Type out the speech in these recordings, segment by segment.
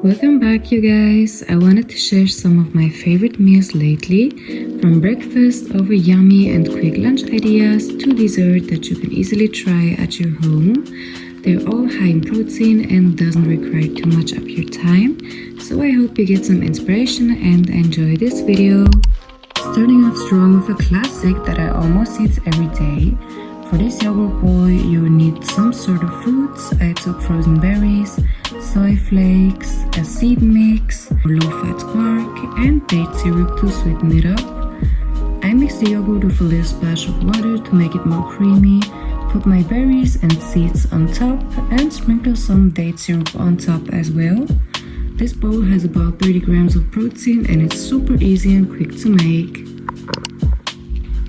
Welcome back, you guys. I wanted to share some of my favorite meals lately, from breakfast over yummy and quick lunch ideas to dessert that you can easily try at your home. They're all high in protein and doesn't require too much of your time, so I hope you get some inspiration and enjoy this video. Starting off strong with a classic that I almost eat every day. For this yogurt bowl, you need some sort of fruits. I took frozen berries, soy flakes, a seed mix, low-fat quark, and date syrup to sweeten it up. I mix the yogurt with a little splash of water to make it more creamy, put my berries and seeds on top, and sprinkle some date syrup on top as well. This bowl has about 30 grams of protein and it's super easy and quick to make.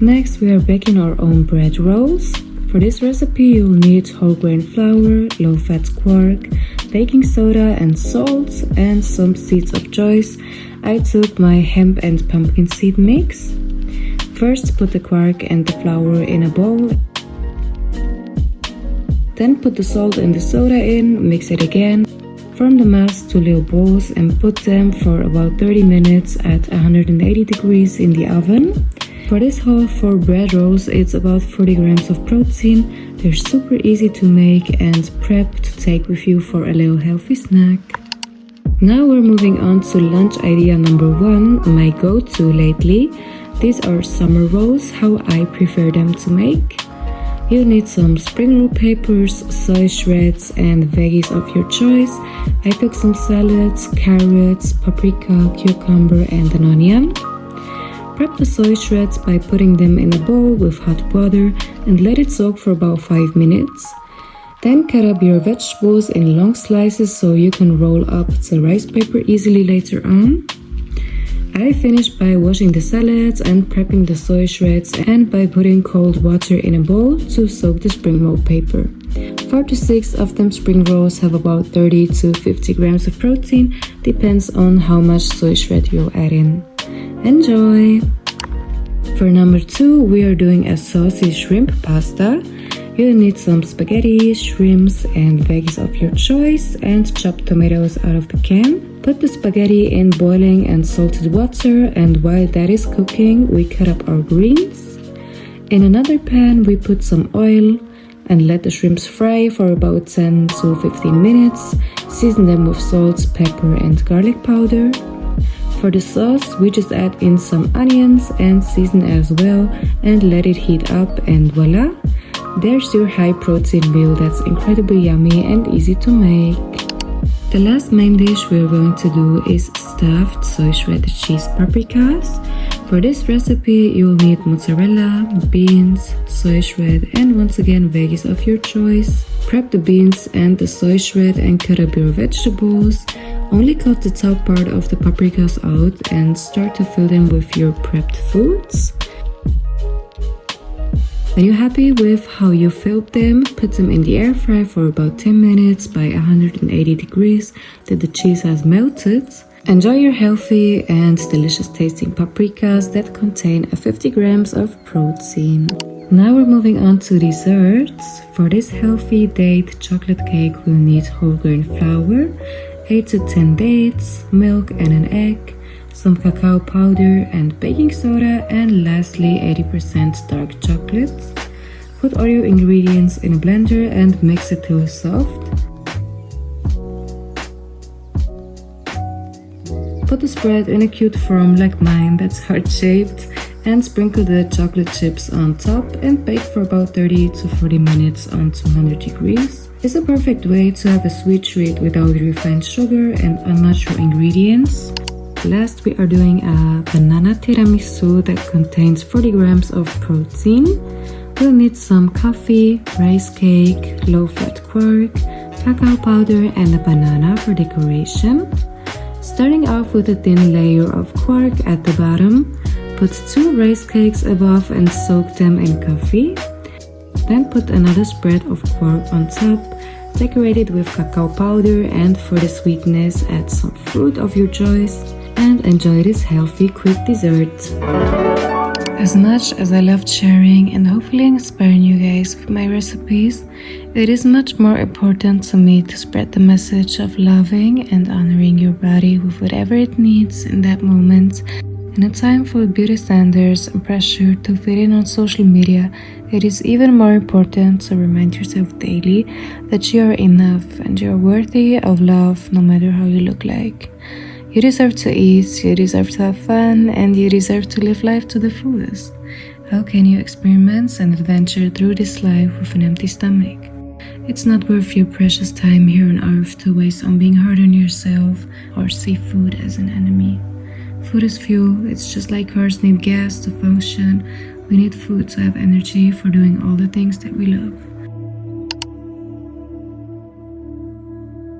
Next, we are baking our own bread rolls. For this recipe, you'll need whole grain flour, low-fat quark, baking soda and salt, and some seeds of choice. I took my hemp and pumpkin seed mix. First, put the quark and the flour in a bowl. Then put the salt and the soda in, mix it again. Form the mass to little balls and put them for about 30 minutes at 180 degrees in the oven. For this whole 4 bread rolls, it's about 40 grams of protein. They're super easy to make and prep to take with you for a little healthy snack. Now we're moving on to lunch idea number 1, my go-to lately. These are summer rolls, how I prefer them to make. You'll need some spring roll papers, soy shreds, and veggies of your choice. I took some salads, carrots, paprika, cucumber, and an onion. Prep the soy shreds by putting them in a bowl with hot water and let it soak for about 5 minutes. Then cut up your vegetables in long slices so you can roll up the rice paper easily later on. I finished by washing the salads and prepping the soy shreds and by putting cold water in a bowl to soak the spring roll paper. 4 to 6 of them spring rolls have about 30 to 50 grams of protein, depends on how much soy shred you'll add in. Enjoy! For number 2, we are doing a saucy shrimp pasta. You'll need some spaghetti, shrimps, and veggies of your choice, and chopped tomatoes out of the can. Put the spaghetti in boiling and salted water, and while that is cooking, we cut up our greens. In another pan, we put some oil and let the shrimps fry for about 10 to 15 minutes. Season them with salt, pepper, and garlic powder. For the sauce, we just add in some onions and season as well and let it heat up, and voila! There's your high protein meal that's incredibly yummy and easy to make. The last main dish we're going to do is stuffed soy shredded cheese paprikas. For this recipe, you'll need mozzarella, beans, soy shred, and once again veggies of your choice. Prep the beans and the soy shred and cut up your vegetables. Only cut the top part of the paprikas out and start to fill them with your prepped foods. When you're happy with how you filled them, put them in the air fryer for about 10 minutes by 180 degrees till the cheese has melted. Enjoy your healthy and delicious tasting paprikas that contain 50 grams of protein. Now we're moving on to desserts. For this healthy date chocolate cake, we'll need whole grain flour, 8 to 10 dates, milk and an egg, some cacao powder and baking soda, and lastly 80% dark chocolate. Put all your ingredients in a blender and mix it till soft. Put the spread in a cute form like mine that's heart-shaped and sprinkle the chocolate chips on top and bake for about 30 to 40 minutes on 200 degrees. It's a perfect way to have a sweet treat without refined sugar and unnatural ingredients. Last, we are doing a banana tiramisu that contains 40 grams of protein. We'll need some coffee, rice cake, low-fat quark, cacao powder, and a banana for decoration. Starting off with a thin layer of quark at the bottom, put 2 rice cakes above and soak them in coffee. Then put another spread of quark on top, decorate it with cacao powder, and for the sweetness add some fruit of your choice, and enjoy this healthy quick dessert. As much as I loved sharing and hopefully inspiring you guys with my recipes, it is much more important to me to spread the message of loving and honoring your body with whatever it needs in that moment. In a time full of beauty standards and pressure to fit in on social media, it is even more important to remind yourself daily that you are enough and you are worthy of love no matter how you look like. You deserve to eat, you deserve to have fun, and you deserve to live life to the fullest. How can you experiment and adventure through this life with an empty stomach? It's not worth your precious time here on earth to waste on being hard on yourself or see food as an enemy. Food is fuel. It's just like cars need gas to function. We need food to have energy for doing all the things that we love.